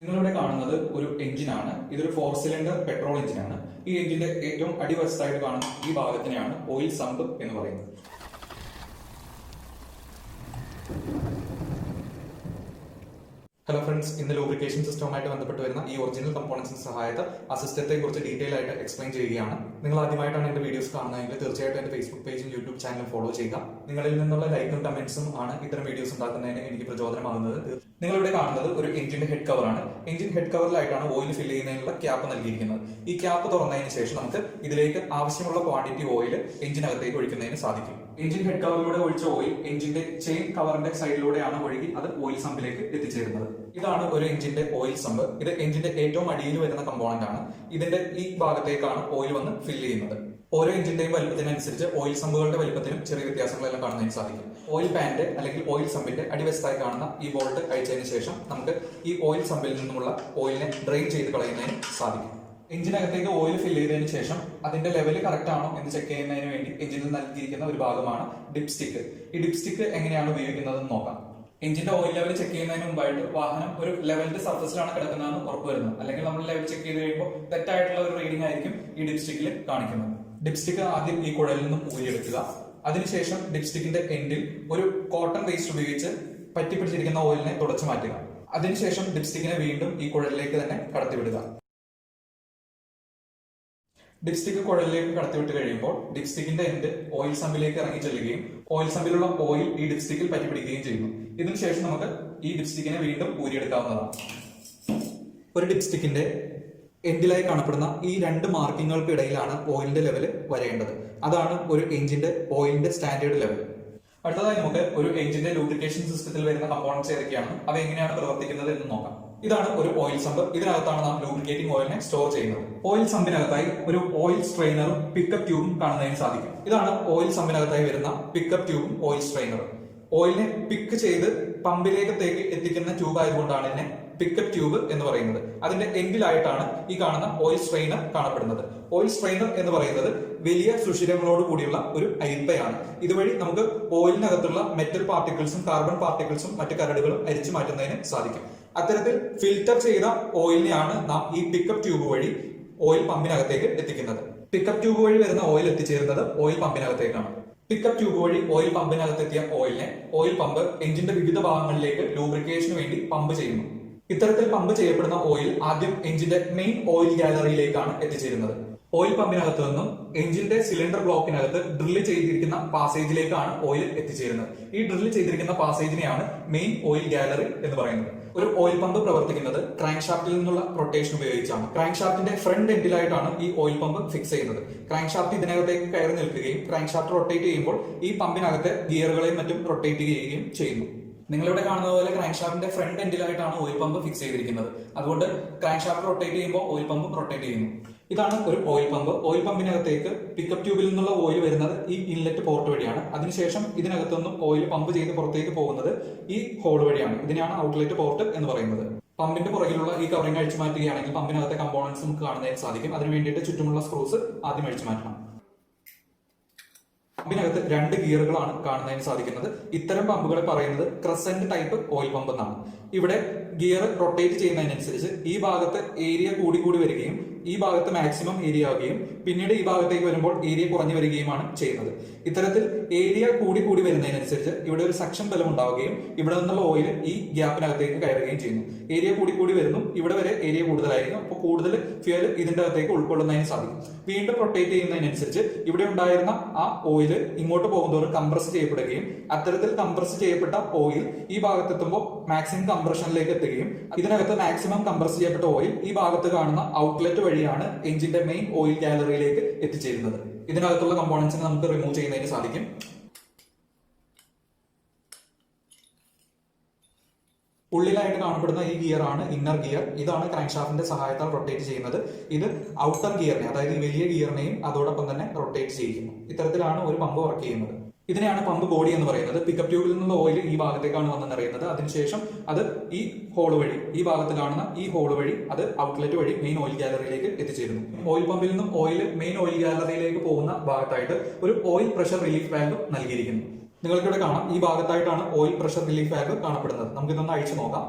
നിങ്ങളിവിടെ കാണുന്നത് ഒരു എഞ്ചിനാണ്. ഇതൊരു 4 സിലിണ്ടർ പെട്രോൾ എഞ്ചിനാണ്. ഈ എഞ്ചിന്റെ ഏറ്റവും അടിവശത്തായിട്ട് കാണുന്ന ഈ ഭാഗത്തിനെയാണ് ഓയിൽ സമ്പ് എന്ന് പറയുന്നത്. ഹലോ ഫ്രണ്ട്സ്, ഇന്ന് ലൂബ്രിക്കേഷൻ സിസ്റ്റവുമായിട്ട് ബന്ധപ്പെട്ട് വരുന്ന ഈ ഒറിജിനൽ കമ്പോണൻസിന്റെ സഹായത്തെ ആ സിസ്റ്റത്തെ കുറിച്ച് ഡീറ്റെയിൽ ആയിട്ട് എക്സ്പ്ലെയിൻ ചെയ്യുകയാണ്. നിങ്ങൾ ആദ്യമായിട്ടാണ് എന്റെ വീഡിയോസ് കാണുന്നതെങ്കിൽ തീർച്ചയായിട്ടും എന്റെ ഫേസ്ബുക്ക് പേജും യൂട്യൂബ് ചാനലും ഫോളോ ചെയ്യുക. നിങ്ങളിൽ നിന്നുള്ള ലൈക്കും കമന്റ്സും ആണ് ഇത്തരം വീഡിയോസ് ഉണ്ടാക്കുന്നതിന് എനിക്ക് പ്രചോദനമാകുന്നത്. നിങ്ങളിവിടെ കാണുന്നത് ഒരു എഞ്ചിന്റെ ഹെഡ് കവറാണ്. എഞ്ചിൻ ഹെഡ് കവറിലായിട്ടാണ് ഓയിൽ ഫില്ല് ചെയ്യുന്നതിനുള്ള ക്യാപ്പ് നൽകിയിരിക്കുന്നത്. ഈ ക്യാപ്പ് തുറന്നതിന് ശേഷം നമുക്ക് ഇതിലേക്ക് ആവശ്യമുള്ള ക്വാണ്ടിറ്റി ഓയിൽ എഞ്ചിനകത്തേക്ക് ഒഴിക്കുന്നതിന് സാധിക്കും. എഞ്ചിൻ ഹെഡ് കവറിലൂടെ ഒഴിച്ച ഓയിൽ എഞ്ചിന്റെ ചെയിൻ കവറിന്റെ സൈഡിലൂടെയാണ് ഒഴുകി അത് ഓയിൽ സമ്പിലേക്ക് എത്തിച്ചേരുന്നത്. ഇതാണ് ഒരു എഞ്ചിന്റെ ഓയിൽ സമ്പ്. ഇത് എഞ്ചിന്റെ ഏറ്റവും അടിയിൽ വരുന്ന കമ്പോണന്റ് ആണ്. ഇതിന്റെ ഈ ഭാഗത്തേക്കാണ് ഓയിൽ വന്ന് ഫില്ല് ചെയ്യുന്നത്. ഓരോ എഞ്ചിന്റെയും വലുപ്പത്തിനനുസരിച്ച് ഓയിൽ സമ്പുകളുടെ വലുപ്പത്തിലും ചെറിയ വ്യത്യാസങ്ങളെല്ലാം കാണുന്നതിന് സാധിക്കും. ഓയിൽ പാന്റ് അല്ലെങ്കിൽ ഓയിൽ സമ്പിന്റെ അടിവശത്തായി കാണുന്ന ഈ ബോൾട്ട് അഴിച്ചതിന് ശേഷം നമുക്ക് ഈ ഓയിൽ സമ്പിൽ നിന്നുമുള്ള ഓയിലിനെ ഡ്രെയിൻ ചെയ്ത് കളയുന്നതിന് സാധിക്കും. എഞ്ചിനകത്തേക്ക് ഓയിൽ ഫില്ല് ചെയ്തതിനു ശേഷം അതിന്റെ ലെവൽ കറക്റ്റ് ആണോ എന്ന് ചെക്ക് ചെയ്യുന്നതിന് വേണ്ടി എഞ്ചിനിൽ നൽകിയിരിക്കുന്ന ഒരു ഭാഗമാണ് ഡിപ്സ്റ്റിക്ക്. ഈ ഡിപ്സ്റ്റിക്ക് എങ്ങനെയാണ് ഉപയോഗിക്കുന്നതെന്ന് നോക്കാം. എഞ്ചിന്റെ ഓയിൽ ലെവൽ ചെക്ക് ചെയ്യുന്നതിന് മുമ്പായിട്ട് വാഹനം ഒരു ലെവലിന്റെ സർഫസിലാണ് കിടക്കുന്നതെന്ന് ഉറപ്പുവരുന്നത്. അല്ലെങ്കിൽ നമ്മൾ ലെവൽ ചെക്ക് ചെയ്ത് കഴിയുമ്പോൾ തെറ്റായിട്ടുള്ള ഒരു റീഡിംഗ് ആയിരിക്കും ഈ ഡിപ്സ്റ്റിക്കിൽ കാണിക്കുന്നത്. ഡിപ്സ്റ്റിക്ക് ആദ്യം ഈ കുഴലിൽ നിന്നും ഊരിയെടുക്കുക. അതിനുശേഷം ഡിപ്സ്റ്റിക്കിന്റെ എൻഡിൽ ഒരു കോട്ടൺ വേസ്റ്റ് ഉപയോഗിച്ച് പറ്റിപ്പിടിച്ചിരിക്കുന്ന ഓയിലിനെ തുടച്ചു മാറ്റുക. അതിനുശേഷം ഡിപ്സ്റ്റിക്കിനെ വീണ്ടും ഈ കുഴലിലേക്ക് തന്നെ കടത്തിവിടുക. ഡിപ്സ്റ്റിക്ക് കുഴലിലേക്ക് കടത്തിവിട്ട് കഴിയുമ്പോൾ ഡിപ്സ്റ്റിക്കിന്റെ എൻഡ് ഓയിൽ സമ്പിലേക്ക് ഇറങ്ങി ചെല്ലുകയും ഓയിൽ സമ്പിലുള്ള ഓയിൽ ഈ ഡിപ്സ്റ്റിക്കിൽ പറ്റിപ്പിടിക്കുകയും ചെയ്യുന്നു. ഇതിനുശേഷം നമുക്ക് ഈ ഡിപ്സ്റ്റിക്കിനെ വീണ്ടും ഊരിയെടുക്കാവുന്നതാണ്. ഒരു ഡിപ്സ്റ്റിക്കിന്റെ എൻഡിലായി കാണപ്പെടുന്ന ഈ രണ്ട് മാർക്കിങ്ങുകൾക്ക് ഇടയിലാണ് ഓയിലിന്റെ ലെവൽ വരേണ്ടത്. അതാണ് ഒരു എഞ്ചിന്റെ ഓയിലിന്റെ സ്റ്റാൻഡേർഡ് ലെവൽ. അടുത്തതായി നമുക്ക് ഒരു എഞ്ചിന്റെ ലൂബ്രിക്കേഷൻ സിസ്റ്റത്തിൽ വരുന്ന കമ്പോണൻസ് ഏതൊക്കെയാണ്, അവ എങ്ങനെയാണ് പ്രവർത്തിക്കുന്നത് എന്ന് നോക്കാം. ഇതാണ് ഒരു ഓയിൽ സമ്പ്. ഇതിനകത്താണ് നാം ലൂബ്രിക്കേറ്റിംഗ് ഓയിലിനെ സ്റ്റോർ ചെയ്യുന്നത്. ഓയിൽ സമ്പിനകത്തായി ഒരു ഓയിൽ സ്ട്രെയിനറും പിക്കപ്പ് ട്യൂബും കാണുന്നതിന് സാധിക്കും. ഇതാണ് ഓയിൽ സമ്പിനകത്തായി വരുന്ന പിക്കപ്പ് ട്യൂബും ഓയിൽ സ്ട്രെയിനറും. ഓയിലിനെ പിക്ക് ചെയ്ത് പമ്പിലേക്കത്തേക്ക് എത്തിക്കുന്ന ട്യൂബ് ആയതുകൊണ്ടാണ് ഇതിനെ പിക്കപ്പ് ട്യൂബ് എന്ന് പറയുന്നത്. അതിന്റെ എൻഡിലായിട്ടാണ് ഈ കാണുന്ന ഓയിൽ സ്ട്രെയിനർ കാണപ്പെടുന്നത്. ഓയിൽ സ്ട്രെയിനർ എന്ന് പറയുന്നത് വലിയ സുഷിരങ്ങളോട് കൂടിയുള്ള ഒരു അരിപ്പയാണ്. ഇതുവഴി നമുക്ക് ഓയിലിനകത്തുള്ള മെറ്റൽ പാർട്ടിക്കിൾസും കാർബൺ പാർട്ടിക്കിൾസും മറ്റു കരടുകളും അരിച്ചു മാറ്റുന്നതിന് സാധിക്കും. അത്തരത്തിൽ ഫിൽറ്റർ ചെയ്ത ഓയിലിനെയാണ് നാം ഈ പിക്കപ്പ് ട്യൂബ് വഴി ഓയിൽ പമ്പിനകത്തേക്ക് എത്തിക്കുന്നത്. പിക്കപ്പ് ട്യൂബ് വഴി വരുന്ന ഓയിൽ എത്തിച്ചേരുന്നത് ഓയിൽ പമ്പിനകത്തേക്കാണ്. പിക്കപ്പ് ട്യൂബ് വഴി ഓയിൽ പമ്പിനകത്തെത്തിയ ഓയിലിനെ ഓയിൽ പമ്പ് എഞ്ചിന്റെ വിവിധ ഭാഗങ്ങളിലേക്ക് ലൂബ്രിക്കേഷന് വേണ്ടി പമ്പ് ചെയ്യുന്നു. ഇത്തരത്തിൽ പമ്പ് ചെയ്യപ്പെടുന്ന ഓയിൽ ആദ്യം എഞ്ചിന്റെ മെയിൻ ഓയിൽ ഗാലറിയിലേക്കാണ് എത്തിച്ചേരുന്നത്. ഓയിൽ പമ്പിനകത്ത് നിന്നും എഞ്ചിന്റെ സിലിണ്ടർ ബ്ലോക്കിനകത്ത് ഡ്രില്ല് ചെയ്തിരിക്കുന്ന പാസേജിലേക്കാണ് ഓയിൽ എത്തിച്ചേരുന്നത്. ഈ ഡ്രില്ല് ചെയ്തിരിക്കുന്ന പാസേജിനെയാണ് മെയിൻ ഓയിൽ ഗാലറി എന്ന് പറയുന്നത്. ഒരു ഓയിൽ പമ്പ് പ്രവർത്തിക്കുന്നത് ക്രാങ്ക് ഷാഫ്റ്റിൽ നിന്നുള്ള റൊട്ടേഷൻ ഉപയോഗിച്ചാണ്. ക്രാങ്ക് ഷാഫ്റ്റിന്റെ ഫ്രണ്ട് എൻഡിലായിട്ടാണ് ഈ ഓയിൽ പമ്പ് ഫിക്സ് ചെയ്യുന്നത്. ക്രാങ്ക് ഷാഫ്റ്റ് ഇതിനകത്തേക്ക് കയറി നിൽക്കുകയും ക്രാങ്ക് ഷാഫ്റ്റ് റൊട്ടേറ്റ് ചെയ്യുമ്പോൾ ഈ പമ്പിനകത്തെ ഗിയറുകളെയും മറ്റും റൊട്ടേറ്റ് ചെയ്യുകയും ചെയ്യുന്നു. നിങ്ങളിവിടെ കാണുന്ന പോലെ ക്രാങ്ക് ഷാഫ്റ്റിന്റെ ഫ്രണ്ട് എൻഡിലായിട്ടാണ് ഓയിൽ പമ്പ് ഫിക്സ് ചെയ്തിരിക്കുന്നത്. അതുകൊണ്ട് ക്രാങ്ക് ഷാഫ്റ്റ് റൊട്ടേറ്റ് ചെയ്യുമ്പോൾ ഓയിൽ പമ്പ് റൊട്ടേറ്റ് ചെയ്യുന്നു. ഇതാണ് ഒരു ഓയിൽ പമ്പ്. ഓയിൽ പമ്പിനകത്തേക്ക് പിക്കപ്പ് ട്യൂബിൽ നിന്നുള്ള ഓയിൽ വരുന്നത് ഈ ഇൻലെറ്റ് പോർട്ട് വഴിയാണ്. അതിനുശേഷം ഇതിനകത്തു നിന്നും ഓയിൽ പമ്പ് ചെയ്ത് പുറത്തേക്ക് പോകുന്നത് ഈ ഹോൾ വഴിയാണ്. ഇതിനെയാണ് ഔട്ട്ലെറ്റ് പോർട്ട് എന്ന് പറയുന്നത്. പമ്പിന്റെ പുറകിലുള്ള ഈ കവറിംഗ് അഴിച്ചു മാറ്റുകയാണെങ്കിൽ പമ്പിനകത്തെ കമ്പോണൻസ് നമുക്ക് കാണുന്നതിന് സാധിക്കും. അതിന് വേണ്ടിയിട്ട് ചുറ്റുമുള്ള സ്ക്രൂസ് ആദ്യം അഴിച്ചു മാറ്റണം. പമ്പിനകത്ത് 2 ഗിയറുകളാണ് കാണുന്നതിന് സാധിക്കുന്നത്. ഇത്തരം പമ്പുകളെ പറയുന്നത് ക്രസന്റ് ടൈപ്പ് ഓയിൽ പമ്പ് എന്നാണ്. ഇവിടെ ഗിയർ റൊട്ടേറ്റ് ചെയ്യുന്നതിനനുസരിച്ച് ഈ ഭാഗത്ത് ഏരിയ കൂടി കൂടി വരികയും ഈ ഭാഗത്ത് മാക്സിമം ഏരിയ ആവുകയും പിന്നീട് ഈ ഭാഗത്തേക്ക് വരുമ്പോൾ ഏരിയ കുറഞ്ഞു വരികയുമാണ് ചെയ്യുന്നത്. ഇത്തരത്തിൽ ഏരിയ കൂടി കൂടി വരുന്നതിനനുസരിച്ച് ഇവിടെ ഒരു സക്ഷൻ ബലം ഉണ്ടാവുകയും ഇവിടെ നിന്നുള്ള ഓയിൽ ഈ ഗ്യാപ്പിനകത്തേക്ക് കയറുകയും ചെയ്യുന്നു. ഏരിയ കൂടി കൂടി വരുന്നു. ഇവിടെ വരെ ഏരിയ കൂടുതലായിരിക്കും. അപ്പോൾ കൂടുതൽ ഫ്യൂവൽ ഇതിന്റെ അകത്തേക്ക് ഉൾക്കൊള്ളുന്നതിന് സാധിക്കും. വീണ്ടും റൊട്ടേറ്റ് ചെയ്യുന്നതിനനുസരിച്ച് ഇവിടെ ഉണ്ടായിരുന്ന ആ ഓയിൽ ഇങ്ങോട്ട് പോകുന്നതോറും കംപ്രസ് ചെയ്യപ്പെടുകയും അത്തരത്തിൽ കംപ്രസ് ചെയ്യപ്പെട്ട ഓയിൽ ഈ ഭാഗത്തെത്തുമ്പോൾ മാക്സിമം കംപ്രഷനിലേക്ക് എത്തുകയും ഇതിനകത്ത് മാക്സിമം കംപ്രസ് ചെയ്യപ്പെട്ട ഓയിൽ ഈ ഭാഗത്ത് കാണുന്ന ഔട്ട്ലെറ്റ് വഴിയാണ് എഞ്ചിന്റെ മെയിൻ ഓയിൽ ഗാലറിയിലേക്ക് എത്തിച്ചേരുന്നത്. ഇതിനകത്തുള്ള കമ്പോണൻസിനെ നമുക്ക് റിമൂവ് ചെയ്യുന്നതിന് സാധിക്കും. ഉള്ളിലായിട്ട് കാണപ്പെടുന്ന ഈ ഗിയർ ആണ് ഇന്നർ ഗിയർ. ഇതാണ് ക്രാങ്ക് ഷാഫ്റ്റിന്റെ സഹായത്താൽ റൊട്ടേറ്റ് ചെയ്യുന്നത്. ഇത് ഔട്ടർ ഗിയറിനെ, അതായത് ഈ വലിയ ഗിയറിനെയും അതോടൊപ്പം തന്നെ റൊട്ടേറ്റ് ചെയ്യുന്നു. ഇത്തരത്തിലാണ് ഒരു പമ്പ് വർക്ക് ചെയ്യുന്നത്. ഇതിനെയാണ് പമ്പ് ബോഡി എന്ന് പറയുന്നത്. പിക്കപ്പ് ട്യൂബിൽ നിന്നുള്ള ഓയിൽ ഈ ഭാഗത്തേക്കാണ് വന്നെന്നറിയുന്നത്. അതിനുശേഷം അത് ഈ ഹോൾ വഴി, ഈ ഭാഗത്ത് കാണുന്ന ഈ ഹോൾ വഴി അത് ഔട്ട്ലെറ്റ് വഴി മെയിൻ ഓയിൽ ഗാലറിയിലേക്ക് എത്തിച്ചേരുന്നു. ഓയിൽ പമ്പിൽ നിന്നും ഓയിൽ മെയിൻ ഓയിൽ ഗാലറിയിലേക്ക് പോകുന്ന ഭാഗത്തായിട്ട് ഒരു ഓയിൽ പ്രഷർ റിലീഫ് വാൽവ് നൽകിയിരിക്കുന്നു. നിങ്ങൾക്കിവിടെ കാണാം, ഈ ഭാഗത്തായിട്ടാണ് ഓയിൽ പ്രഷർ റിലീഫ് വാൽവ് കാണപ്പെടുന്നത്. നമുക്കിതൊന്ന് അഴിച്ചു നോക്കാം.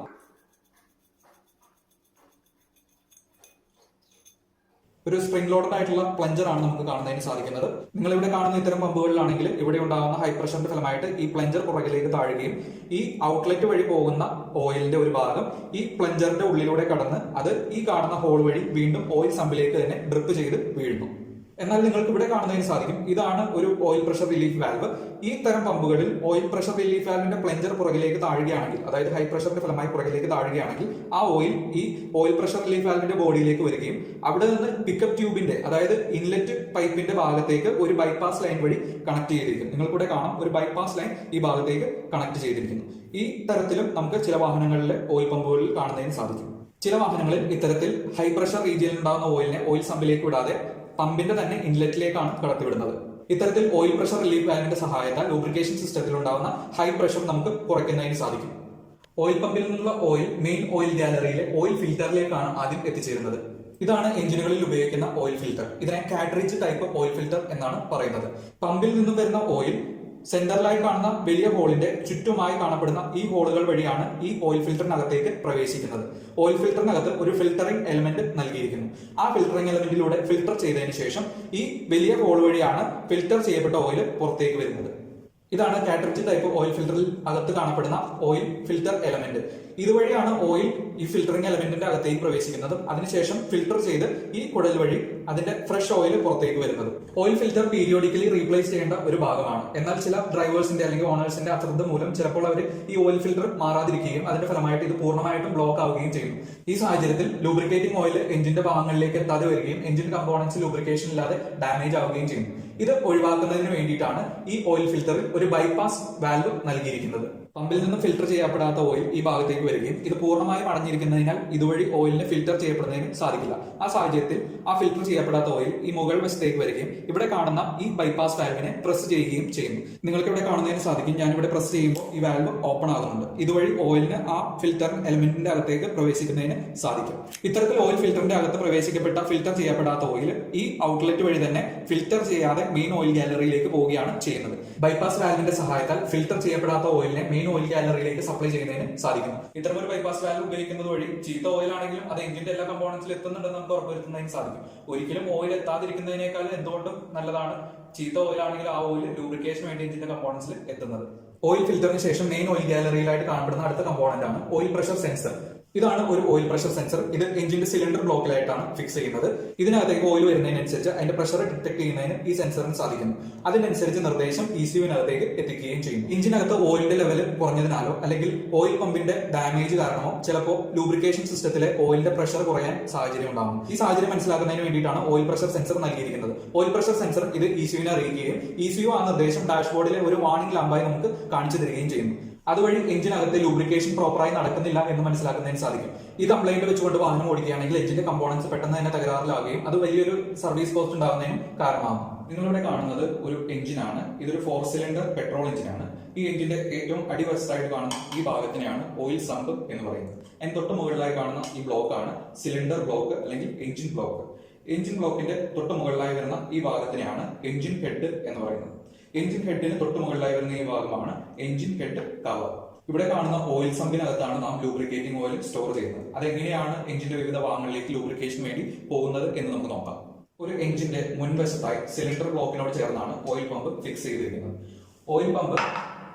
ഒരു സ്പ്രിംഗ് ലോഡഡ് ആയിട്ടുള്ള പ്ലഞ്ചർ ആണ് നമുക്ക് കാണുന്നതിന് സാധിക്കുന്നത്. നിങ്ങൾ ഇവിടെ കാണുന്ന ഇത്തരം പമ്പുകളിലാണെങ്കിൽ ഇവിടെ ഉണ്ടാകുന്ന ഹൈ പ്രഷറിന്റെ ഫലമായിട്ട് ഈ പ്ലഞ്ചർ പുറകിലേക്ക് താഴുകയും ഈ ഔട്ട്ലെറ്റ് വഴി പോകുന്ന ഓയിലിന്റെ ഒരു ഭാഗം ഈ പ്ലഞ്ചറിന്റെ ഉള്ളിലൂടെ കടന്ന് അത് ഈ കാണുന്ന ഹോൾ വഴി വീണ്ടും ഓയിൽ സമ്പിലേക്ക് തന്നെ ഡ്രിപ്പ് ചെയ്ത് വീഴുന്നു. എന്നാൽ നിങ്ങൾക്ക് ഇവിടെ കാണുന്നതിന് സാധിക്കും, ഇതാണ് ഒരു ഓയിൽ പ്രഷർ റിലീഫ് വാൽവ്. ഈ തരം പമ്പുകളിൽ ഓയിൽ പ്രഷർ റിലീഫ് വാൽവിന്റെ പ്ലഞ്ചർ പുറകിലേക്ക് താഴുകയാണെങ്കിൽ, അതായത് ഹൈ പ്രഷറിന്റെ ഫലമായി പുറകിലേക്ക് താഴുകയാണെങ്കിൽ ആ ഓയിൽ ഈ ഓയിൽ പ്രഷർ റിലീഫ് വാൽവിന്റെ ബോഡിയിലേക്ക് വരികയും അവിടെ നിന്ന് പിക്കപ്പ് ട്യൂബിന്റെ, അതായത് ഇൻലെറ്റ് പൈപ്പിന്റെ ഭാഗത്തേക്ക് ഒരു ബൈപ്പാസ് ലൈൻ വഴി കണക്ട് ചെയ്തിരിക്കുന്നു. നിങ്ങൾക്കിവിടെ കാണാം ഒരു ബൈപ്പാസ് ലൈൻ ഈ ഭാഗത്തേക്ക് കണക്ട് ചെയ്തിരിക്കുന്നു. ഈ തരത്തിലും നമുക്ക് ചില വാഹനങ്ങളിലെ ഓയിൽ പമ്പുകളിൽ കാണുന്നതിന് സാധിക്കും. ചില വാഹനങ്ങളിൽ ഇത്തരത്തിൽ ഹൈ പ്രഷർ റീജിയനിൽ ഉണ്ടാകുന്ന ഓയിലിനെ ഓയിൽ സമ്പിലേക്ക് വിടാതെ പമ്പിന്റെ തന്നെ ഇൻലെറ്റിലേക്കാണ് കടത്തിവിടുന്നത്. ഇത്തരത്തിൽ ഓയിൽ പ്രഷർ റിലീഫ് വാൽവിന്റെ സഹായത്താൽ ലൂബ്രിക്കേഷൻ സിസ്റ്റത്തിൽ ഉണ്ടാകുന്ന ഹൈ പ്രഷർ നമുക്ക് കുറയ്ക്കുന്നതിന് സാധിക്കും. ഓയിൽ പമ്പിൽ നിന്നുള്ള ഓയിൽ മെയിൻ ഓയിൽ ഗാലറിയിലെ ഓയിൽ ഫിൽറ്ററിലേക്കാണ് ആദ്യം എത്തിച്ചേരുന്നത്. ഇതാണ് എഞ്ചിനുകളിൽ ഉപയോഗിക്കുന്ന ഓയിൽ ഫിൽറ്റർ. ഇതിനെ കാട്രിഡ്ജ് ടൈപ്പ് ഓയിൽ ഫിൽറ്റർ എന്നാണ് പറയുന്നത്. പമ്പിൽ നിന്നും വരുന്ന ഓയിൽ സെന്ററിലായി കാണുന്ന വലിയ ഹോളിന്റെ ചുറ്റുമായി കാണപ്പെടുന്ന ഈ ഹോളുകൾ വഴിയാണ് ഈ ഓയിൽ ഫിൽറ്ററിനകത്തേക്ക് പ്രവേശിക്കുന്നത്. ഓയിൽ ഫിൽറ്ററിനകത്ത് ഒരു ഫിൽറ്ററിംഗ് എലമെന്റ് നൽകിയിരിക്കുന്നു. ആ ഫിൽറ്ററിംഗ് എലമെന്റിലൂടെ ഫിൽറ്റർ ചെയ്തതിനു ശേഷം ഈ വലിയ ഹോൾ വഴിയാണ് ഫിൽറ്റർ ചെയ്യപ്പെട്ട ഓയിൽ പുറത്തേക്ക് വരുന്നത്. ഇതാണ് കാട്രിഡ്ജ് ടൈപ്പ് ഓയിൽ ഫിൽറ്ററിൽ അകത്ത് കാണപ്പെടുന്ന ഓയിൽ ഫിൽറ്റർ എലമെന്റ്. ഇതുവഴിയാണ് ഓയിൽ ഈ ഫിൽറ്ററിംഗ് എലമെന്റിന്റെ അകത്തേക്ക് പ്രവേശിക്കുന്നതും അതിനുശേഷം ഫിൽറ്റർ ചെയ്ത് ഈ കുഴൽ വഴി അതിന്റെ ഫ്രഷ് ഓയിൽ പുറത്തേക്ക് വരുന്നത്. ഓയിൽ ഫിൽറ്റർ പീരിയോഡിക്കലി റീപ്ലേസ് ചെയ്യേണ്ട ഒരു ഭാഗമാണ്. എന്നാൽ ചില ഡ്രൈവേഴ്സിന്റെ അല്ലെങ്കിൽ ഓണേഴ്സിന്റെ അശ്രദ്ധ മൂലം ചിലപ്പോൾ അവർ ഈ ഓയിൽ ഫിൽറ്റർ മാറാതിരിക്കുകയും അതിന്റെ ഫലമായിട്ട് ഇത് പൂർണ്ണമായിട്ടും ബ്ലോക്ക് ആവുകയും ചെയ്യുന്നു. ഈ സാഹചര്യത്തിൽ ലൂബ്രിക്കേറ്റിംഗ് ഓയിൽ എഞ്ചിന്റെ ഭാഗങ്ങളിലേക്ക് എത്താതെ വരികയും എഞ്ചിൻ കമ്പോണൻസ് ലൂബ്രിക്കേഷൻ ഇല്ലാതെ ഡാമേജ് ആവുകയും ചെയ്യുന്നു. ഇത് ഒഴിവാക്കുന്നതിന് വേണ്ടിയിട്ടാണ് ഈ ഓയിൽ ഫിൽറ്ററിൽ ഒരു ബൈപ്പാസ് വാൽവ് നൽകിയിരിക്കുന്നത്. പമ്പിൽ നിന്ന് ഫിൽറ്റർ ചെയ്യപ്പെടാത്ത ഓയിൽ ഈ ഭാഗത്തേക്ക് വരികയും ഇത് പൂർണ്ണമായും അടഞ്ഞിരിക്കുന്നതിനാൽ ഇതുവഴി ഓയിലിന് ഫിൽറ്റർ ചെയ്യപ്പെടുന്നതിന് സാധിക്കില്ല. ആ സാഹചര്യത്തിൽ ആ ഫിൽറ്റർ ചെയ്യപ്പെടാത്ത ഓയിൽ ഈ മുകൾ വശത്തേക്ക് വരികയും ഇവിടെ കാണുന്ന ഈ ബൈപ്പാസ് വാൽവിനെ പ്രസ് ചെയ്യുകയും ചെയ്യുന്നു. നിങ്ങൾക്ക് ഇവിടെ കാണുന്നതിന് സാധിക്കും, ഞാനിവിടെ പ്രസ് ചെയ്യുമ്പോൾ ഈ വാൽവ് ഓപ്പൺ ആകുന്നുണ്ട്. ഇതുവഴി ഓയിലിന് ആ ഫിൽറ്റർ എലമെന്റിന്റെ അകത്തേക്ക് പ്രവേശിക്കുന്നതിന് സാധിക്കും. ഇത്തരത്തിൽ ഓയിൽ ഫിൽറ്ററിന്റെ അകത്ത് പ്രവേശിക്കപ്പെട്ട ഫിൽറ്റർ ചെയ്യപ്പെടാത്ത ഓയിൽ ഈ ഔട്ട്ലെറ്റ് വഴി തന്നെ ഫിൽറ്റർ ചെയ്യാതെ മെയിൻ ഓയിൽ ഗാലറിയിലേക്ക് പോവുകയാണ് ചെയ്യുന്നത്. ബൈപ്പാസ് വാൽവിന്റെ സഹായത്താൽ ഫിൽറ്റർ ചെയ്യപ്പെടാത്ത ഓയിലിനെ മെയിൻ ഓയിൽ ഗാലറിയിലേക്ക് സപ്ലൈ ചെയ്യുന്നതിന് സാധിക്കുന്നു. ഇത്തരം ഒരു ബൈപ്പാസ് വാൽവ് ഉപയോഗിക്കുന്നത് വഴി ചീത്ത ഓയിൽ ആണെങ്കിലും അത് എഞ്ചിന്റെ എല്ലാ കമ്പോണൻസിലും എത്തുന്നുണ്ടെന്ന് നമുക്ക് ഉറപ്പുവരുത്തുന്നതിന് സാധിക്കും. ഒരിക്കലും ഓയിൽ എത്താതിരിക്കുന്നതിനേക്കാൾ എന്തുകൊണ്ടും നല്ലതാണ് ചീത്ത ഓയിൽ ആണെങ്കിൽ ആ ഓയിൽ ലൂബ്രിക്കേഷന് വേണ്ടി എഞ്ചിന്റെ കമ്പോണൻസിൽ എത്തുന്നത്. ഓയിൽ ഫിൽറ്ററിന് ശേഷം മെയിൻ ഓയിൽ ഗാലറിയിലായിട്ട് കാണപ്പെടുന്ന അടുത്ത കമ്പോണന്റ് ആണ് ഓയിൽ പ്രഷർ സെൻസർ. ഇതാണ് ഒരു ഓയിൽ പ്രഷർ സെൻസർ. ഇത് എഞ്ചിന്റെ സിലിണ്ടർ ബ്ലോക്കിലായിട്ടാണ് ഫിക്സ് ചെയ്യുന്നത്. ഇതിനകത്തേക്ക് ഓയിൽ വരുന്നതിനനുസരിച്ച് അതിന്റെ പ്രഷർ ഡിറ്റക്ട് ചെയ്യുന്നതിന് ഈ സെൻസറിന് സാധിക്കുന്നു. അതിനനുസരിച്ച് നിർദ്ദേശം ECUവിനകത്തേക്ക് എത്തിക്കുകയും ചെയ്യും. എഞ്ചിനകത്ത് ഓയിലിന്റെ ലെവൽ കുറഞ്ഞതിനാലോ അല്ലെങ്കിൽ ഓയിൽ പമ്പിന്റെ ഡാമേജ് കാരണമോ ചിലപ്പോൾ ലൂബ്രിക്കേഷൻ സിസ്റ്റത്തിലെ ഓയിലിന്റെ പ്രഷർ കുറയാൻ സാഹചര്യം ഉണ്ടാകും. ഈ സാഹചര്യം മനസ്സിലാക്കുന്നതിന് വേണ്ടിയിട്ടാണ് ഓയിൽ പ്രഷർ സെൻസർ നൽകിയിരിക്കുന്നത്. ഓയിൽ പ്രഷർ സെൻസർ ഇത് ECUവിനെ അറിയിക്കുകയും ECU ആ നിർദ്ദേശം ഡാഷ്ബോർഡിലെ ഒരു വാർണിംഗ് ലാമ്പായി നമുക്ക് കാണിച്ചു തരികയും ചെയ്യുന്നു. അതുവഴി എഞ്ചിനകത്തെ ലൂബ്രിക്കേഷൻ പ്രോപ്പറായി നടക്കുന്നില്ല എന്ന് മനസ്സിലാക്കുന്നതിന് സാധിക്കും. ഈ കംപ്ലൈന്റ് വെച്ചുകൊണ്ട് വാഹനം ഓടിക്കുകയാണെങ്കിൽ എഞ്ചിന്റെ കമ്പോണൻസ് പെട്ടെന്ന് തന്നെ തകരാറിലാവുകയും അത് വലിയൊരു സർവീസ് കോസ്റ്റ് ഉണ്ടാകുന്നതിനും കാരണമാകും. നിങ്ങളിവിടെ കാണുന്നത് ഒരു എഞ്ചിനാണ്. ഇതൊരു 4 സിലിണ്ടർ പെട്രോൾ എഞ്ചിനാണ്. ഈ എഞ്ചിന്റെ ഏറ്റവും അടിവശത്തായിട്ട് കാണുന്ന ഈ ഭാഗത്തിനെയാണ് ഓയിൽ സമ്പ് എന്ന് പറയുന്നത്. അതിന് തൊട്ട് മുകളിലായി കാണുന്ന ഈ ബ്ലോക്കാണ് സിലിണ്ടർ ബ്ലോക്ക് അല്ലെങ്കിൽ എഞ്ചിൻ ബ്ലോക്ക്. എഞ്ചിൻ ബ്ലോക്കിന്റെ തൊട്ട് മുകളിലായി വരുന്ന ഈ ഭാഗത്തിനെയാണ് എഞ്ചിൻ ഹെഡ് എന്ന് പറയുന്നത്. എഞ്ചിൻ ഹെഡിന് തൊട്ട് മുകളിലായി വരുന്ന ഈ ഭാഗമാണ് എഞ്ചിൻ ഹെഡ് കവർ. ഇവിടെ കാണുന്ന ഓയിൽ സമ്പിനകത്താണ് നാം ലൂബ്രിക്കേറ്റിംഗ് ഓയിൽ സ്റ്റോർ ചെയ്യുന്നത്. അതെങ്ങനെയാണ് എഞ്ചിന്റെ വിവിധ ഭാഗങ്ങളിലേക്ക് ലൂബ്രിക്കേഷൻ വേണ്ടി പോകുന്നത് എന്ന് നമുക്ക് നോക്കാം. ഒരു എഞ്ചിന്റെ മുൻവശത്തായി സിലിണ്ടർ ബ്ലോക്കിനോട് ചേർന്നാണ് ഓയിൽ പമ്പ് ഫിക്സ് ചെയ്തിരിക്കുന്നത്. ഓയിൽ പമ്പ്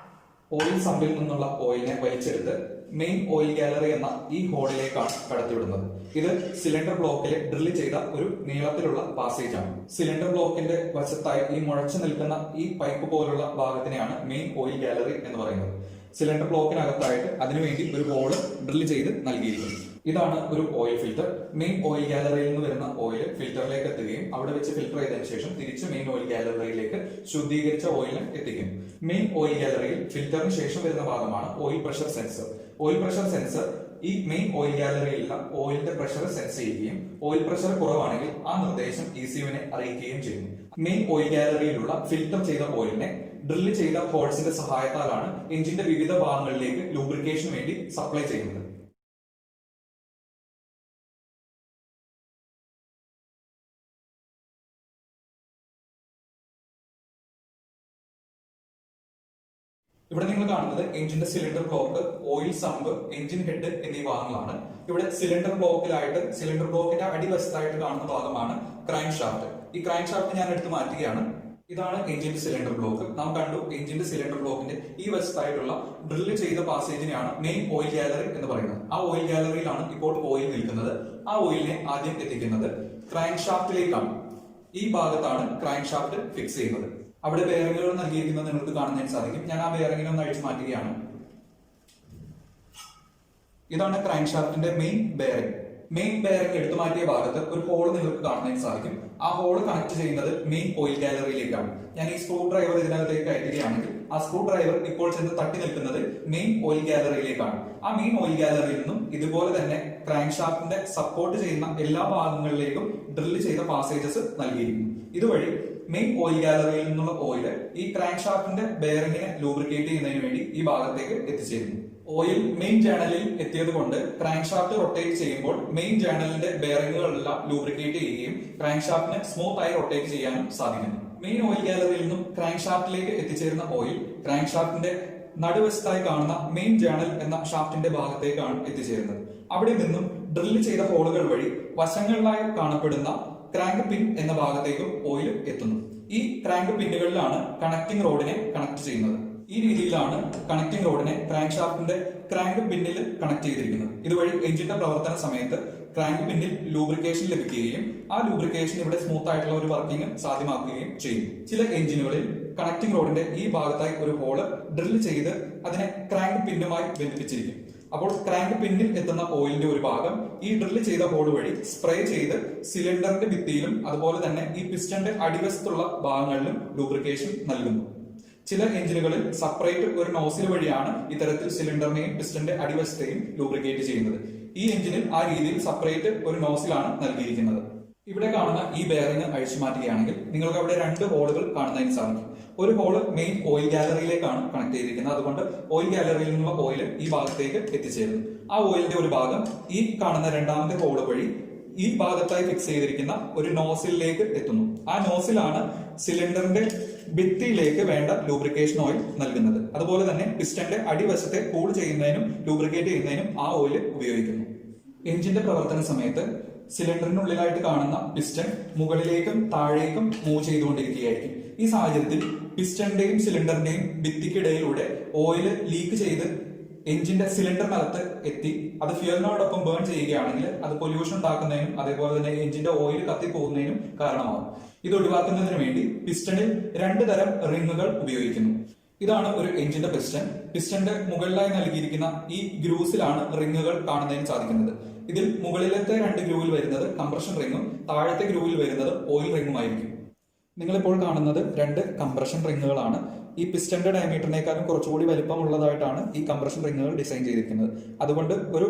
ഓയിൽ സമ്പിൽ നിന്നുള്ള ഓയിലിനെ വലിച്ചെടുത്ത് മെയിൻ ഓയിൽ ഗാലറി എന്ന ഈ ഹോളിലേക്കാണ് കടത്തിവിടുന്നത്. ഇത് സിലിണ്ടർ ബ്ലോക്കിൽ ഡ്രിൽ ചെയ്ത ഒരു നീളത്തിലുള്ള പാസേജ് ആണ്. സിലിണ്ടർ ബ്ലോക്കിന്റെ വശത്തായി ഈ മുഴച്ചു നിൽക്കുന്ന ഈ പൈപ്പ് പോലുള്ള ഭാഗത്തിനെയാണ് മെയിൻ ഓയിൽ ഗാലറി എന്ന് പറയുന്നത്. സിലിണ്ടർ ബ്ലോക്കിനകത്തായിട്ട് അതിനുവേണ്ടി ഒരു ഹോള് ഡ്രിൽ ചെയ്ത് നൽകിയിരിക്കുന്നു. ഇതാണ് ഒരു ഓയിൽ ഫിൽറ്റർ. മെയിൻ ഓയിൽ ഗാലറിയിൽ നിന്ന് വരുന്ന ഓയിൽ ഫിൽറ്ററിലേക്ക് എത്തുകയും അവിടെ വെച്ച് ഫിൽറ്റർ ചെയ്തതിനു ശേഷം തിരിച്ച് മെയിൻ ഓയിൽ ഗാലറിയിലേക്ക് ശുദ്ധീകരിച്ച ഓയിലിനെ എത്തിക്കും. മെയിൻ ഓയിൽ ഗാലറിയിൽ ഫിൽറ്ററിന് ശേഷം വരുന്ന ഭാഗമാണ് oil pressure sensor. Oil pressure sensor ഈ മെയിൻ ഓയിൽ ഗാലറിയിലുള്ള ഓയിലിന്റെ പ്രഷർ സെൻസ് ചെയ്യുകയും ഓയിൽ പ്രഷർ കുറവാണെങ്കിൽ ആ നിർദ്ദേശം ECUവിനെ അറിയിക്കുകയും ചെയ്യുന്നു. മെയിൻ ഓയിൽ ഗാലറിയിലുള്ള ഫിൽറ്റർ ചെയ്ത ഓയിലിനെ ഡ്രില്ല് ചെയ്ത ഹോൾസിന്റെ സഹായത്താലാണ് എഞ്ചിന്റെ വിവിധ ഭാഗങ്ങളിലേക്ക് ലൂബ്രിക്കേഷന് വേണ്ടി സപ്ലൈ ചെയ്യുന്നത്. ഇവിടെ നിങ്ങൾ കാണുന്നത് എഞ്ചിന്റെ cylinder block, oil sump, engine head എന്നീ ഭാഗങ്ങളാണ്. ഇവിടെ സിലിണ്ടർ ബ്ലോക്കിലായിട്ട് സിലിണ്ടർ ബ്ലോക്കിന്റെ അടിവശത്തായിട്ട് കാണുന്ന ഭാഗമാണ് ക്രാങ്ക് ഷാഫ്റ്റ്. ഈ ക്രാങ്ക് ഷാഫ്റ്റ് ഞാൻ എടുത്ത് മാറ്റുകയാണ്. ഇതാണ് എഞ്ചിന്റെ സിലിണ്ടർ ബ്ലോക്ക്. നാം കണ്ടു എഞ്ചിന്റെ സിലിണ്ടർ ബ്ലോക്കിന്റെ ഈ വശത്തായിട്ടുള്ള ഡ്രില്ല് ചെയ്ത പാസേജിനെയാണ് മെയിൻ ഓയിൽ ഗാലറി എന്ന് പറയുന്നത്. ആ ഓയിൽ ഗാലറിയിലാണ് ഇപ്പോൾ ഓയിൽ നിൽക്കുന്നത്. ആ ഓയിലിനെ ആദ്യം എത്തിക്കുന്നത് ക്രാങ്ക് ഷാഫ്റ്റിലേക്കാണ്. ഈ ഭാഗത്താണ് ക്രാങ്ക് ഷാഫ്റ്റ് ഫിക്സ് ചെയ്യുന്നത്. അവിടെ ബെയറിംഗുകൾ നൽകിയിരിക്കുന്നത് നിങ്ങൾക്ക് കാണുന്നതിന് സാധിക്കും. ഞാൻ ആ ബെയറിംഗിനെ ഒന്ന് അഴിച്ചു മാറ്റുകയാണ്. ഇതാണ് ക്രാങ്ക് ഷാഫ്റ്റിന്റെ മെയിൻ ബെയറിംഗ്. മെയിൻ ബെയറിംഗ് എടുത്തു മാറ്റിയ ഭാഗത്ത് ഒരു ഹോൾ നിങ്ങൾക്ക് കാണുന്നതിന് സാധിക്കും. ആ ഹോൾ കണക്ട് ചെയ്യുന്നത് മെയിൻ ഓയിൽ ഗാലറിയിലേക്കാണ്. ഞാൻ ഈ സ്ക്രൂ ഡ്രൈവർ ഇതിനകത്തേക്ക് കയറ്റുകയാണെങ്കിൽ ആ സ്ക്രൂ ഡ്രൈവർ ഇപ്പോൾ ചെന്ന് തട്ടി നിൽക്കുന്നത് മെയിൻ ഓയിൽ ഗാലറിയിലേക്കാണ്. ആ മെയിൻ ഓയിൽ ഗാലറിയിൽ നിന്നും ഇതുപോലെ തന്നെ ക്രാങ്ക് ഷാഫ്റ്റിന്റെ സപ്പോർട്ട് ചെയ്യുന്ന എല്ലാ ഭാഗങ്ങളിലേക്കും ഡ്രില്ല് ചെയ്ത പാസേജസ് നൽകിയിരിക്കുന്നു. ഇതുവഴി മെയിൻ ഓയിൽ ഗാലറിയിൽ നിന്നുള്ള ഓയിൽ ഈ ക്രാങ്ക് ഷാഫ്റ്റിന്റെ ബെയറിംഗിനെ ലൂബ്രിക്കേറ്റ് ചെയ്യുന്നതിന് വേണ്ടി ഈ ഭാഗത്തേക്ക് എത്തിച്ചേരുന്നു. ഓയിൽ മെയിൻ ജേണലിൽ എത്തിയത് കൊണ്ട് ക്രാങ്ക് ഷാഫ്റ്റ് റൊട്ടേറ്റ് ചെയ്യുമ്പോൾ മെയിൻ ജേണലിന്റെ ബെയറിംഗുകളെല്ലാം ലൂബ്രിക്കേറ്റ് ചെയ്യുകയും ക്രാങ്ക് ഷാഫ്റ്റിനെ സ്മൂത്ത് ആയി റൊട്ടേറ്റ് ചെയ്യാനും സാധിക്കുന്നു. മെയിൻ ഓയിൽ ഗാലറിയിൽ നിന്നും ക്രാങ്ക് ഷാഫ്റ്റിലേക്ക് എത്തിച്ചേരുന്ന ഓയിൽ ക്രാങ്ക് ഷാഫ്റ്റിന്റെ നടുവശത്തായി കാണുന്ന മെയിൻ ജേണൽ എന്ന ഷാഫ്റ്റിന്റെ ഭാഗത്തേക്കാണ് എത്തിച്ചേരുന്നത്. അവിടെ നിന്നും ഡ്രില്ല് ചെയ്ത ഹോളുകൾ വഴി വശങ്ങളിലായി കാണപ്പെടുന്ന ക്രാങ്ക് പിൻ എന്ന ഭാഗത്തേക്കും ഓയിൽ എത്തുന്നു. ഈ ക്രാങ്ക് പിന്നുകളിലാണ് കണക്ടിംഗ് റോഡിനെ കണക്ട് ചെയ്യുന്നത്. ഈ രീതിയിലാണ് കണക്ടിംഗ് റോഡിനെ ക്രാങ്ക് ഷാഫ്റ്റിന്റെ ക്രാങ്ക് പിന്നിൽ കണക്ട് ചെയ്തിരിക്കുന്നത്. ഇതുവഴി എഞ്ചിന്റെ പ്രവർത്തന സമയത്ത് ക്രാങ്ക് പിന്നിൽ ലൂബ്രിക്കേഷൻ ലഭിക്കുകയും ആ ലൂബ്രിക്കേഷൻ ഇവിടെ സ്മൂത്ത് ആയിട്ടുള്ള ഒരു വർക്കിംഗ് സാധ്യമാക്കുകയും ചെയ്യും. ചില എഞ്ചിനുകളിൽ കണക്ടിംഗ് റോഡിന്റെ ഈ ഭാഗത്തായി ഒരു ഹോള് ഡ്രിൽ ചെയ്ത് അതിനെ ക്രാങ്ക് പിന്നുമായി ബന്ധിപ്പിച്ചിരിക്കും. അപ്പോൾ ക്രാങ്ക് പിന്നിൽ എത്തുന്ന ഓയിലിന്റെ ഒരു ഭാഗം ഈ ഡ്രില്ല് ചെയ്ത ഹോൾ വഴി സ്പ്രേ ചെയ്ത് സിലിണ്ടറിന്റെ ഭിത്തിയിലും അതുപോലെ തന്നെ ഈ പിസ്റ്റന്റെ അടിവശത്തുള്ള ഭാഗങ്ങളിലും ലൂബ്രിക്കേഷൻ നൽകുന്നു. ചില എഞ്ചിനുകളിൽ സെപ്പറേറ്റ് ഒരു നോസിൽ വഴിയാണ് ഇത്തരത്തിൽ സിലിണ്ടറിനെയും പിസ്റ്റന്റെ അടിവശത്തെയും ലൂബ്രിക്കേറ്റ് ചെയ്യുന്നത്. ഈ എഞ്ചിനിൽ ആ രീതിയിൽ സെപ്പറേറ്റ് ഒരു നോസിലാണ് നൽകിയിരിക്കുന്നത്. ഇവിടെ കാണുന്ന ഈ ബെയറിംഗ് അഴിച്ചു മാറ്റുകയാണെങ്കിൽ നിങ്ങൾക്ക് അവിടെ രണ്ട് ഹോളുകൾ കാണുന്നതിന് സാധിക്കും. ഒരു ഹോള് മെയിൻ ഓയിൽ ഗാലറിയിലേക്കാണ് കണക്ട് ചെയ്തിരിക്കുന്നത്. അതുകൊണ്ട് ഓയിൽ ഗാലറിയിൽ നിന്നുള്ള ഓയിൽ ഈ ഭാഗത്തേക്ക് എത്തിച്ചേരുന്നു. ആ ഓയിലിന്റെ ഒരു ഭാഗം ഈ കാണുന്ന രണ്ടാമത്തെ ഹോള് വഴി ഈ ഭാഗത്തായി ഫിക്സ് ചെയ്തിരിക്കുന്ന ഒരു നോസിലേക്ക് എത്തുന്നു. ആ നോസിലാണ് സിലിണ്ടറിന്റെ ഭിത്തിയിലേക്ക് വേണ്ട ലൂബ്രിക്കേഷൻ ഓയിൽ നൽകുന്നത്. അതുപോലെ തന്നെ പിസ്റ്റന്റെ അടിവശത്തെ കൂൾ ചെയ്യുന്നതിനും ലൂബ്രിക്കേറ്റ് ചെയ്യുന്നതിനും ആ ഓയിൽ ഉപയോഗിക്കുന്നു. എഞ്ചിന്റെ പ്രവർത്തന സമയത്ത് സിലിണ്ടറിനുള്ളിലായിട്ട് കാണുന്ന പിസ്റ്റൺ മുകളിലേക്കും താഴേക്കും മൂവ് ചെയ്തുകൊണ്ടിരിക്കുകയായിരിക്കും. ഈ സാഹചര്യത്തിൽ പിസ്റ്റന്റെയും സിലിണ്ടറിന്റെയും ഭിത്തിക്കിടയിലൂടെ ഓയിൽ ലീക്ക് ചെയ്ത് എഞ്ചിന്റെ സിലിണ്ടറിനകത്ത് എത്തി അത് ഫ്യൂവലിനോടൊപ്പം ബേൺ ചെയ്യുകയാണെങ്കിൽ അത് പൊല്യൂഷൻ ഉണ്ടാക്കുന്നതിനും അതേപോലെ തന്നെ എഞ്ചിന്റെ ഓയിൽ കത്തിപ്പോകുന്നതിനും കാരണമാകും. ഇത് ഒഴിവാക്കുന്നതിന് വേണ്ടി പിസ്റ്റണിൽ രണ്ട് തരം റിങ്ങുകൾ ഉപയോഗിക്കുന്നു. ഇതാണ് ഒരു എഞ്ചിന്റെ പിസ്റ്റൺ. പിസ്റ്റന്റെ മുകളിലായി നൽകിയിരിക്കുന്ന ഈ ഗ്രൂസിലാണ് റിങ്ങുകൾ കാണുന്നതിന് സാധിക്കുന്നത്. ഇതിൽ മുകളിലത്തെ രണ്ട് ഗ്രൂവിൽ വരുന്നത് കംപ്രഷൻ റിങ്ങും താഴത്തെ ഗ്രൂവിൽ വരുന്നത് ഓയിൽ റിങ്ങുമായിരിക്കും. നിങ്ങളിപ്പോൾ കാണുന്നത് രണ്ട് കംപ്രഷൻ റിങ്ങുകളാണ്. ഈ പിസ്റ്റന്റെ ഡയമീറ്ററിനേക്കാളും കുറച്ചുകൂടി വലിപ്പമുള്ളതായിട്ടാണ് ഈ കംപ്രഷൻ റിങ്ങുകൾ ഡിസൈൻ ചെയ്തിരിക്കുന്നത്. അതുകൊണ്ട് ഒരു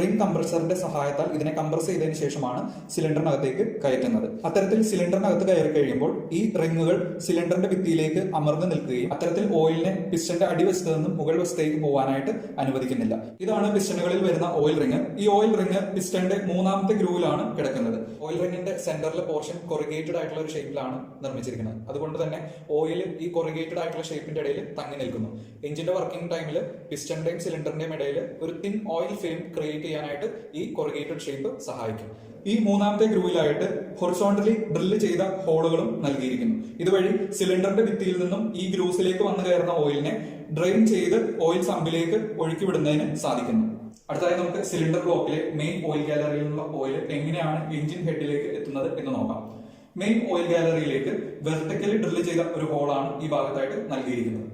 റിംഗ് കംപ്രസറിന്റെ സഹായത്താൽ ഇതിനെ കംപ്രസ് ചെയ്തതിനു ശേഷമാണ് സിലിണ്ടറിനകത്തേക്ക് കയറ്റുന്നത്. അത്തരത്തിൽ സിലിണ്ടറിനകത്ത് കയറി കഴിയുമ്പോൾ ഈ റിങ്ങുകൾ സിലിണ്ടറിന്റെ ഭിത്തിയിലേക്ക് അമർന്നു നിൽക്കുകയും അത്തരത്തിൽ ഓയിലിനെ പിസ്റ്റന്റെ അടിവശത്ത് നിന്നും മുകൾ വശത്തേക്ക് പോകാനായിട്ട് അനുവദിക്കുന്നില്ല. ഇതാണ് പിസ്റ്റണുകളിൽ വരുന്ന ഓയിൽ റിങ്. ഈ ഓയിൽ റിങ് പിസ്റ്റന്റെ മൂന്നാമത്തെ ഗ്രൂവിലാണ് കിടക്കുന്നത്. ഓയിൽ റിങ്ങിന്റെ സെന്ററിലെ പോർഷൻ കൊറിഗേറ്റഡ് ആയിട്ടുള്ള ഒരു ഷേപ്പിലാണ് നിർമ്മിച്ചിരിക്കുന്നത്. അതുകൊണ്ട് തന്നെ ഓയിൽ ഈ കൊറിഗേറ്റഡ് ആയിട്ടുള്ള ഷേപ്പിന്റെ ഇടയിൽ തങ്ങി നിൽക്കുന്നു. എഞ്ചിന്റെ വർക്കിംഗ് ടൈമിൽ പിസ്റ്റന്റെയും സിലിണ്ടറിന്റെയും ഇടയിൽ ഒരു തിൻ ഓയിൽ ഫിലിം ക്രിയേറ്റ് ചെയ്യാനായിട്ട് ഈ കൊറിഗേറ്റഡ് ഷേപ്പ് സഹായിക്കും. ഈ മൂന്നാമത്തെ ഗ്രൂവിലായിട്ട് ഹൊറിസോണ്ടലി ഡ്രില്ല് ചെയ്ത ഹോളുകളും നൽകിയിരിക്കുന്നു. ഇതുവഴി സിലിണ്ടറിന്റെ ഭിത്തിയിൽ നിന്നും ഈ ഗ്രൂസിലേക്ക് വന്നു കയറുന്ന ഓയിലിനെ ഡ്രെയിൻ ചെയ്ത് ഓയിൽ സമ്പിലേക്ക് ഒഴുക്കി വിടുന്നതിന് സാധിക്കുന്നു. അടുത്തതായി നമുക്ക് സിലിണ്ടർ ബ്ലോക്കിലെ മെയിൻ ഓയിൽ ഗാലറിയിൽ നിന്നുള്ള ഓയിൽ എങ്ങനെയാണ് എഞ്ചിൻ ഹെഡിലേക്ക് എത്തുന്നത് എന്ന് നോക്കാം. മെയിൻ ഓയിൽ ഗാലറിയിലേക്ക് വെർട്ടിക്കലി ഡ്രില്ല് ചെയ്ത ഒരു ഹോളാണ് ഈ ഭാഗത്തായിട്ട് നൽകിയിരിക്കുന്നത്.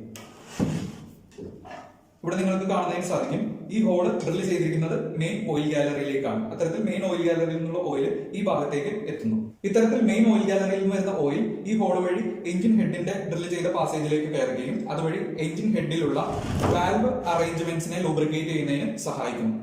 ഇവിടെ നിങ്ങൾക്ക് കാണുന്നതിന് സാധിക്കും ഈ ഹോള് ഡ്രില്ല് ചെയ്തിരിക്കുന്നത് മെയിൻ ഓയിൽ ഗാലറിയിലേക്കാണ്. അത്തരത്തിൽ മെയിൻ ഓയിൽ ഗാലറിയിൽ നിന്നുള്ള ഓയിൽ ഈ ഭാഗത്തേക്ക് എത്തുന്നു. ഇത്തരത്തിൽ മെയിൻ ഓയിൽ ഗാലറിയിൽ നിന്ന് വരുന്ന ഓയിൽ ഈ ഹോള് വഴി എഞ്ചിൻ ഹെഡിന്റെ ഡ്രില്ല് ചെയ്ത പാസേജിലേക്ക് കയറുകയും അതുവഴി എഞ്ചിൻ ഹെഡിലുള്ള വാൽവ് അറേഞ്ച്മെന്റ്സിനെ ലൂബ്രിക്കേറ്റ് ചെയ്യുന്നതിന് സഹായിക്കുന്നു.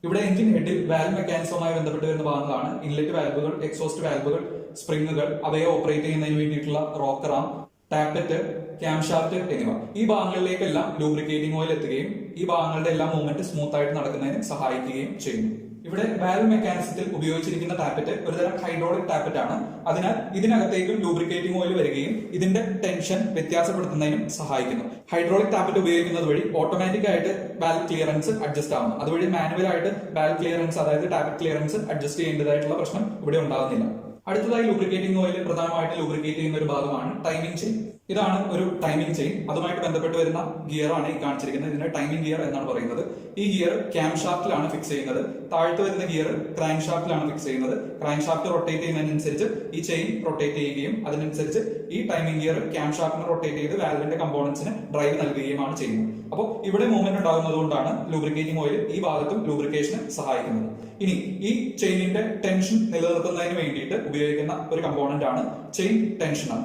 ഇവിടെ എഞ്ചിൻ ഹെഡിൽ വാൽവ് മെക്കാനിസവുമായി ബന്ധപ്പെട്ട് വരുന്ന ഭാഗങ്ങളാണ് ഇൻലെറ്റ് വാൽവുകൾ, എക്സോസ്റ്റ് വാൽവുകൾ, സ്പ്രിങ്ങുകൾ, അവയെ ഓപ്പറേറ്റ് ചെയ്യുന്നതിന് വേണ്ടിയിട്ടുള്ള റോക്കർ ആം, ടാപ്പറ്റ്, ക്യാംഷാഫ്റ്റ് എന്നിവ. ഈ ഭാഗങ്ങളിലേക്കെല്ലാം ലൂബ്രിക്കേറ്റിംഗ് ഓയിൽ എത്തുകയും ഈ ഭാഗങ്ങളുടെ എല്ലാ മൂവ്മെന്റ് സ്മൂത്ത് ആയിട്ട് നടക്കുന്നതിന് സഹായിക്കുകയും ചെയ്യുന്നു. ഇവിടെ വാൽവ് മെക്കാനിസത്തിൽ ഉപയോഗിച്ചിരിക്കുന്ന ടാപ്പറ്റ് ഒരുതരം ഹൈഡ്രോളിക് ടാപ്പറ്റ് ആണ്. അതിനാൽ ഇതിനകത്തേക്കും ലൂബ്രിക്കേറ്റിംഗ് ഓയിൽ വരികയും ഇതിന്റെ ടെൻഷൻ വ്യത്യാസപ്പെടുത്തുന്നതിനും സഹായിക്കുന്നു. ഹൈഡ്രോളിക് ടാപ്പറ്റ് ഉപയോഗിക്കുന്നത് വഴി ഓട്ടോമാറ്റിക് ആയിട്ട് വാൽവ് ക്ലിയറൻസ് അഡ്ജസ്റ്റ് ആവുന്നു. അതുവഴി മാനുവൽ ആയിട്ട് വാൽവ് ക്ലിയറൻസ്, അതായത് ടാപ്പറ്റ് ക്ലിയറൻസ് അഡ്ജസ്റ്റ് ചെയ്യേണ്ടതായിട്ടുള്ള പ്രശ്നം ഇവിടെ ഉണ്ടാകുന്നില്ല. അടുത്തതായി ലൂബ്രിക്കേറ്റിംഗ് ഓയിൽ പ്രധാനമായിട്ട് ലൂബ്രിക്കേറ്റ് ചെയ്യുന്ന ഒരു ഭാഗമാണ് ടൈമിംഗ് ചെയിൻ. ഇതാണ് ഒരു ടൈമിംഗ് ചെയിൻ. അതുമായിട്ട് ബന്ധപ്പെട്ട് വരുന്ന ഗിയർ ആണ് ഈ കാണിച്ചിരിക്കുന്നത്. ഇതിനെ ടൈമിംഗ് ഗിയർ എന്നാണ് പറയുന്നത്. ഈ ഗിയർ ക്യാം ഷാഫ്റ്റിലാണ് ഫിക്സ് ചെയ്യുന്നത്. താഴത്ത് വരുന്ന ഗിയർ ക്രാങ്ക് ഷാഫ്റ്റിലാണ് ഫിക്സ് ചെയ്യുന്നത്. ക്രാങ്ക് ഷാഫ്റ്റ് റൊട്ടേറ്റ് ചെയ്യുന്നതിനനുസരിച്ച് ഈ ചെയിൻ റൊട്ടേറ്റ് ചെയ്യുകയും അതിനനുസരിച്ച് ഈ ടൈമിംഗ് ഗിയർ ക്യാം ഷാഫ്റ്റിനെ റൊട്ടേറ്റ് ചെയ്ത് വാൽവിന്റെ കമ്പോണൻസിന് ഡ്രൈവ് നൽകുകയുമാണ് ചെയ്യുന്നത്. അപ്പോൾ ഇവിടെ മൂവ്മെന്റ് ഉണ്ടാകുന്നത് കൊണ്ടാണ് ലൂബ്രിക്കേറ്റിംഗ് ഓയിൽ ഈ ഭാഗത്തും ലൂബ്രിക്കേഷന് സഹായിക്കുന്നത്. ഇനി ഈ ചെയിനിന്റെ ടെൻഷൻ നിലനിർത്തുന്നതിന് വേണ്ടിയിട്ട് ഉപയോഗിക്കുന്ന ഒരു കമ്പോണന്റ് ആണ് ചെയിൻ ടെൻഷനർ.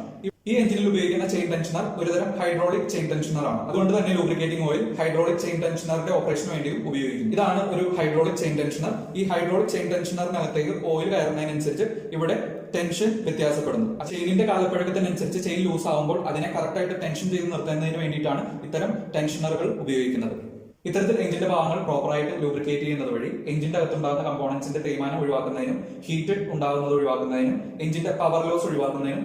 ഈ എഞ്ചിനിൽ ഉപയോഗിക്കുന്ന ചെയിൻ ടെൻഷനർ ഒരുതരം ഹൈഡ്രോളിക് ചെയിൻ ടെൻഷനർ ആണ്. അതുകൊണ്ട് തന്നെ ലൂബ്രിക്കേറ്റിംഗ് ഓയിൽ ഹൈഡ്രോളിക് ചെയിൻ ടെൻഷനറിന്റെ ഓപ്പറേഷന് വേണ്ടിയും ഉപയോഗിക്കും. ഇതാണ് ഒരു ഹൈഡ്രോളിക് ചെയിൻ ടെൻഷനർ. ഈ ഹൈഡ്രോളിക് ചെയിൻ ടെൻഷനറിനകത്തേക്ക് ഓയിൽ കയറുന്നതിനനുസരിച്ച് ഇവിടെ ടെൻഷൻ വ്യത്യാസപ്പെടുന്നു. ചെയിനിന്റെ കാലപ്പഴക്കത്തിനനുസരിച്ച് ചെയിൻ ലൂസ് ആകുമ്പോൾ അതിനെ കറക്റ്റ് ആയിട്ട് ടെൻഷൻ ചെയ്ത് നിർത്തുന്നതിന് വേണ്ടിയിട്ടാണ് ഇത്തരം ടെൻഷനറുകൾ ഉപയോഗിക്കുന്നത്. ഇത്തരത്തിൽ എഞ്ചിന്റെ ഭാഗങ്ങൾ പ്രോപ്പറായിട്ട് ലൂബ്രിക്കേറ്റ് ചെയ്യുന്നത് വഴി എഞ്ചിന്റെ അകത്തുണ്ടാകുന്ന കമ്പോണൻസിന്റെ തേയ്മാനം ഒഴിവാക്കുന്നതിനും ഹീറ്റ് ഉണ്ടാകുന്നത് ഒഴിവാക്കുന്നതിനും എഞ്ചിന്റെ പവർ ലോസ് ഒഴിവാക്കുന്നതിനും